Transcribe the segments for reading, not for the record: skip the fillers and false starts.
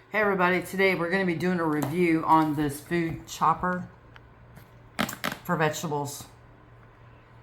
Hey everybody, today we're going to be doing a review on this food chopper for vegetables.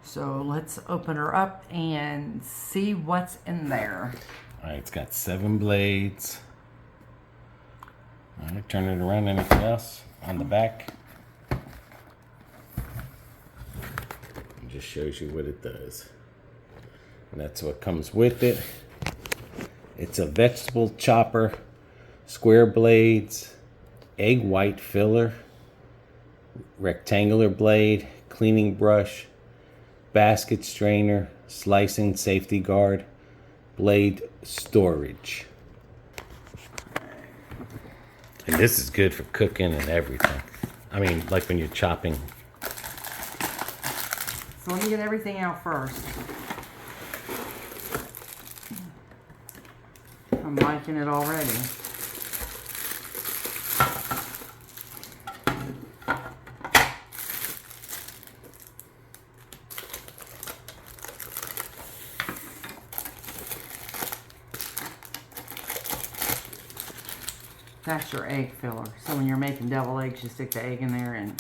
So let's open her up and see what's in there. Alright, it's got 7 blades. Alright, turn it around. Anything else on the back? It just shows you what it does. And that's what comes with it. It's a vegetable chopper. Square blades, egg white filler, rectangular blade, cleaning brush, basket strainer, slicing safety guard, blade storage. And this is good for cooking and everything. I mean, like when you're chopping. So let me get everything out first. I'm liking it already. That's your egg filler. So when you're making devil eggs, you stick the egg in there and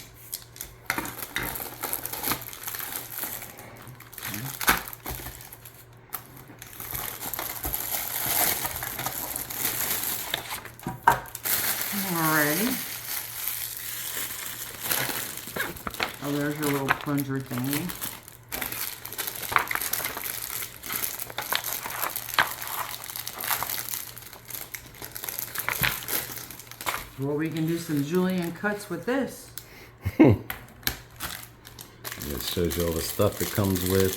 alrighty. Oh, there's your little plunger thingy. Well, we can do some julienne cuts with this. It shows you all the stuff it comes with.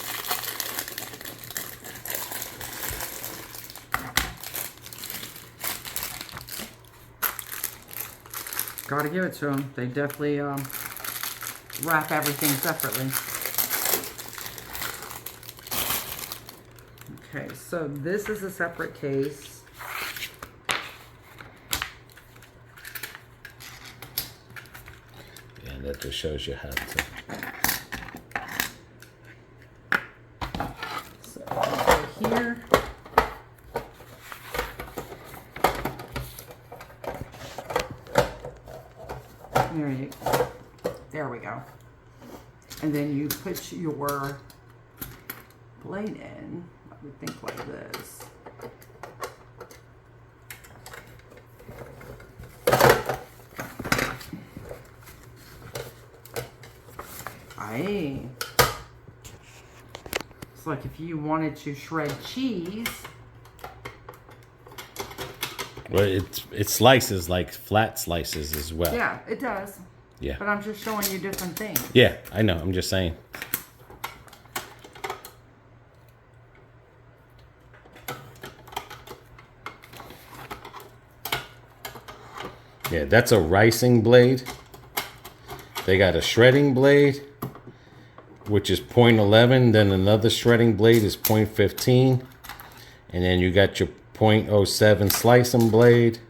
Gotta give it to them. They definitely wrap everything separately. Okay, so this is a separate case. And that just shows you how to. So over here. There we go. And then you put your blade in, I would think like this. Aye. It's like if you wanted to shred cheese. Well, it slices like flat slices as well. Yeah, it does. Yeah. But I'm just showing you different things. Yeah, I know. I'm just saying. Yeah, that's a ricing blade. They got a shredding blade, which is 0.11. Then another shredding blade is 0.15. And then you got your 0.07 slicing blade,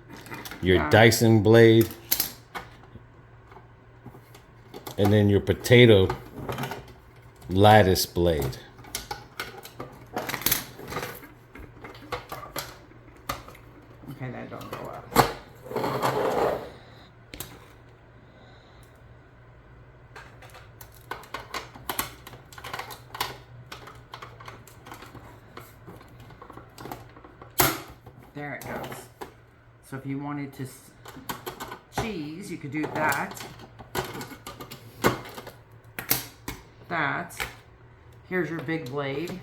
your dicing blade, and then your potato lattice blade. Okay, that don't go up. There it goes. So if you wanted to cheese, you could do that. Here's your big blade.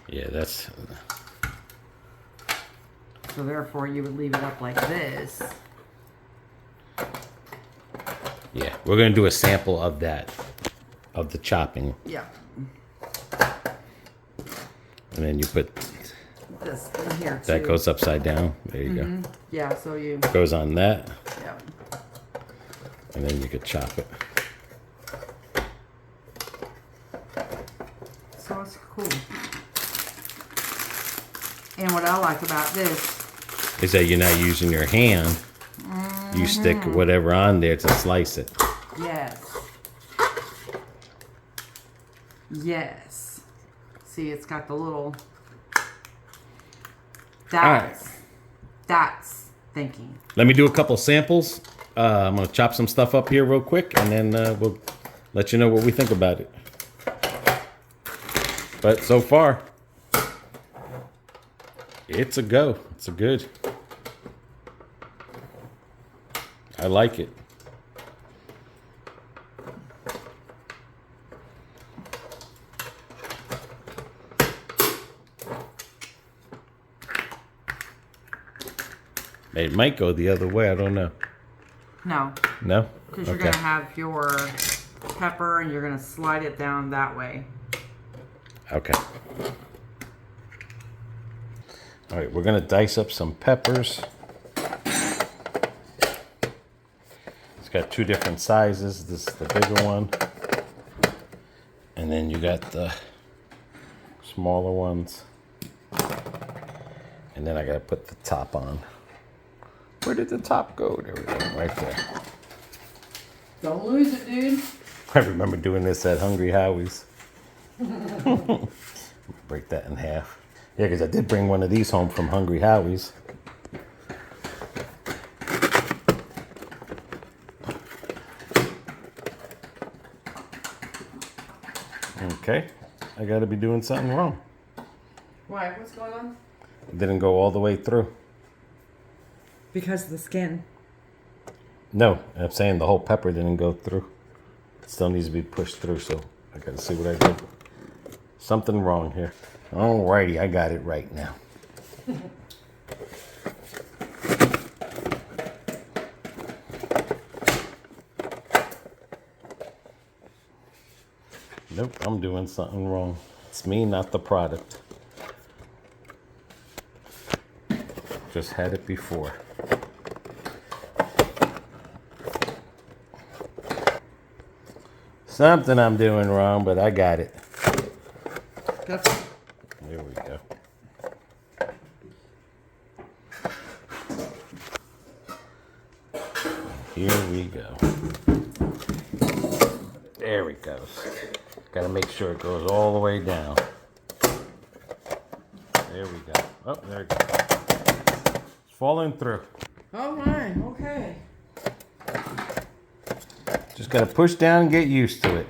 Yeah, that's... So therefore you would leave it up like this. Yeah, we're going to do a sample of that, of the chopping. Yeah. And then you put... This in here too. That goes upside down. There you go. Yeah, so you... Goes on that. Yeah. And then you could chop it. So it's cool. And what I like about this Is that you're not using your hand. You stick whatever on there to slice it. Yes. Yes. See, it's got the little... That's That's thinking. Let me do a couple samples. I'm going to chop some stuff up here real quick, and then we'll let you know what we think about it. But so far, it's a go. It's a good. I like it. It might go the other way. I don't know. No. No? Because you're going to have your pepper and you're going to slide it down that way. Okay. All right, we're going to dice up some peppers. It's got two different sizes. This is the bigger one. And then you got the smaller ones. And then I got to put the top on. Where did the top go? There we go, right there. Don't lose it, dude. I remember doing this at Hungry Howie's. Break that in half. Yeah, because I did bring one of these home from Hungry Howie's. Okay, I gotta be doing something wrong. Why? What's going on? It didn't go all the way through. Because of the skin. No, I'm saying the whole pepper didn't go through. It still needs to be pushed through, so I gotta see what I did. Something wrong here. Alrighty, I got it right now. Nope, I'm doing something wrong. It's me, not the product. Just had it before. Something I'm doing wrong, but I got it. That's... There we go. Here we go. There it goes. Gotta make sure it goes all the way down. There we go. Oh, there it goes. It's falling through. Oh my, okay. Just gotta push down and get used to it.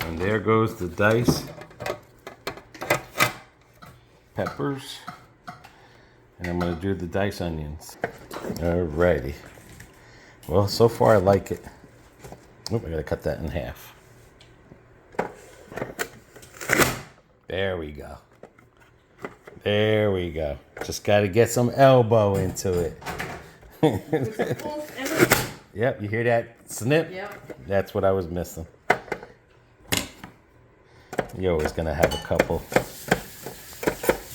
And there goes the dice. Peppers. And I'm gonna do the diced onions. Alrighty. Well, so far I like it. Oop, I gotta cut that in half. There we go. There we go. Just gotta get some elbow into it. Yep, you hear that snip? Yep. That's what I was missing. You're always gonna have a couple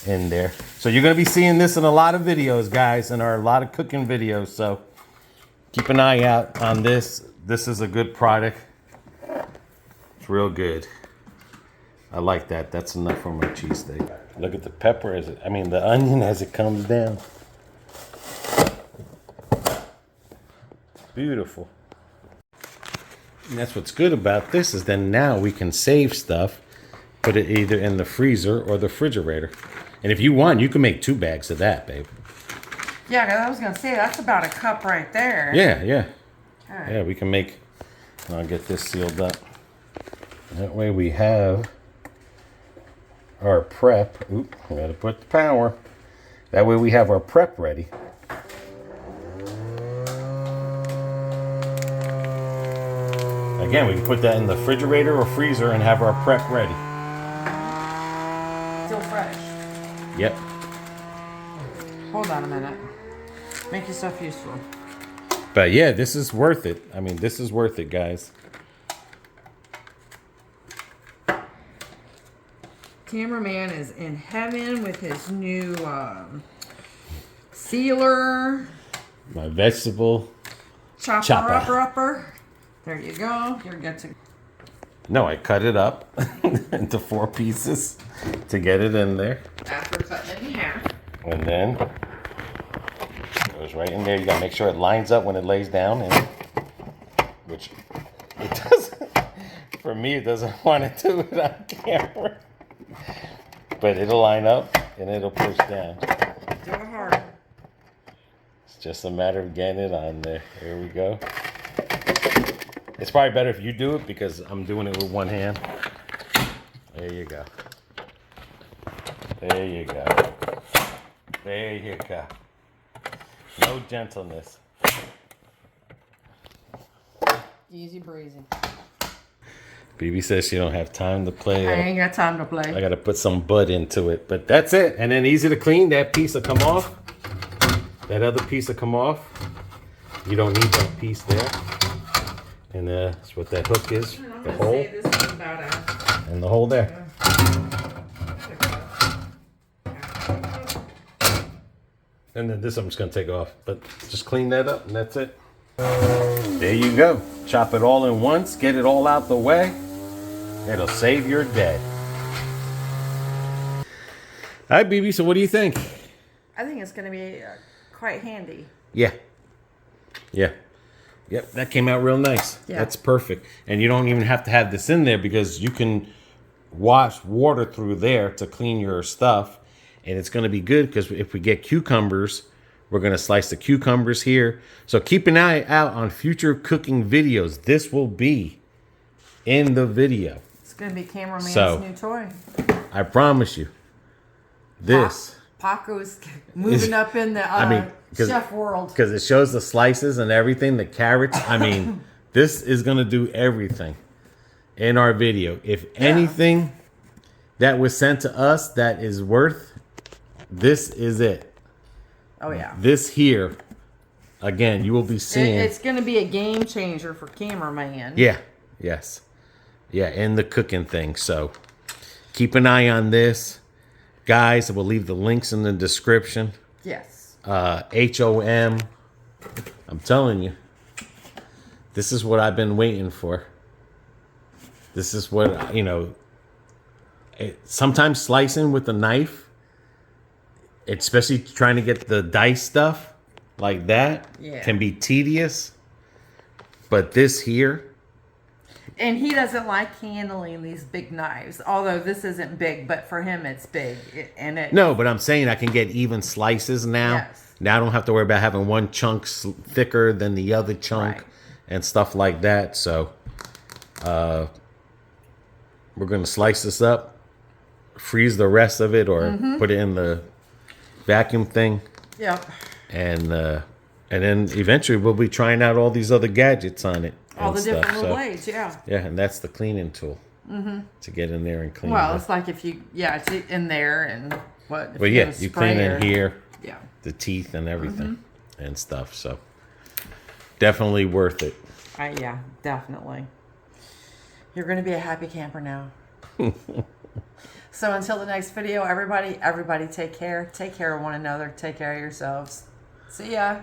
in there. So you're gonna be seeing this in a lot of videos, guys, and a lot of cooking videos. So keep an eye out on this. This is a good product. It's real good. I like that. That's enough for my cheesesteak. Look at the pepper the onion as it comes down. Beautiful. And that's what's good about this is then now we can save stuff, put it either in the freezer or the refrigerator. And if you want, you can make 2 bags of that, babe. Yeah, 'cause I was gonna say that's about a cup right there. Yeah, yeah. Right. Yeah, we can make, I'll get this sealed up. That way we have our prep. Oop, I gotta put the power. That way we have our prep ready. Again, we can put that in the refrigerator or freezer and have our prep ready. Still fresh. Yep. Hold on a minute. Make yourself useful. But yeah, this is worth it. I mean, this is worth it, guys. Cameraman is in heaven with his new sealer. My vegetable Chopper. Upper. There you go. You're good to... No, I cut it up into 4 pieces to get it in there. After cutting it in half. And then it goes right in there. You gotta make sure it lines up when it lays down, and which it doesn't. For me, it doesn't want to do it on camera. but it'll line up and it'll push down. Do it hard. It's just a matter of getting it on there. Here we go. It's probably better if you do it because I'm doing it with one hand. There you go. There you go. There you go. No gentleness. Easy breezy. BB says she don't have time to play. I ain't got time to play. I gotta put some bud into it, but that's it. And then easy to clean. That piece will come off. That other piece will come off. You don't need that piece there. And that's what that hook is. The hole. This is about And the hole there. And then this I'm just gonna take off. But just clean that up and that's it. There you go. Chop it all in once. Get it all out the way. It'll save your day. All right, BB. So what do you think? I think it's going to be quite handy. Yeah. Yeah. Yep. That came out real nice. Yeah. That's perfect. And you don't even have to have this in there because you can wash water through there to clean your stuff. And it's going to be good because if we get cucumbers, we're going to slice the cucumbers here. So keep an eye out on future cooking videos. This will be in the video. It's going to be cameraman's new toy. I promise you. This. Paco's moving up in the chef world. Because it shows the slices and everything, the carrots. I mean, this is going to do everything in our video. If anything that was sent to us that is worth, this is it. Oh, yeah. This here, again, you will be seeing. It's going to be a game changer for cameraman. Yeah. Yes. Yeah, in the cooking thing. So keep an eye on this. Guys, we'll leave the links in the description. Yes. HOM. I'm telling you. This is what I've been waiting for. This is what, sometimes slicing with a knife, especially trying to get the dice stuff like that, can be tedious. But this here. And he doesn't like handling these big knives. Although this isn't big, but for him it's big. No, but I'm saying I can get even slices now. Yes. Now I don't have to worry about having one chunk thicker than the other chunk and stuff like that. So we're going to slice this up, freeze the rest of it, or put it in the vacuum thing. Yep. And then eventually we'll be trying out all these other gadgets on it. All the different little blades, yeah. Yeah, and that's the cleaning tool to get in there and clean. Well, it's like if you, it's in there and what? Well, yeah, you clean in here, the teeth and everything and stuff. So definitely worth it. Yeah, definitely. You're going to be a happy camper now. So until the next video, everybody take care. Take care of one another. Take care of yourselves. See ya.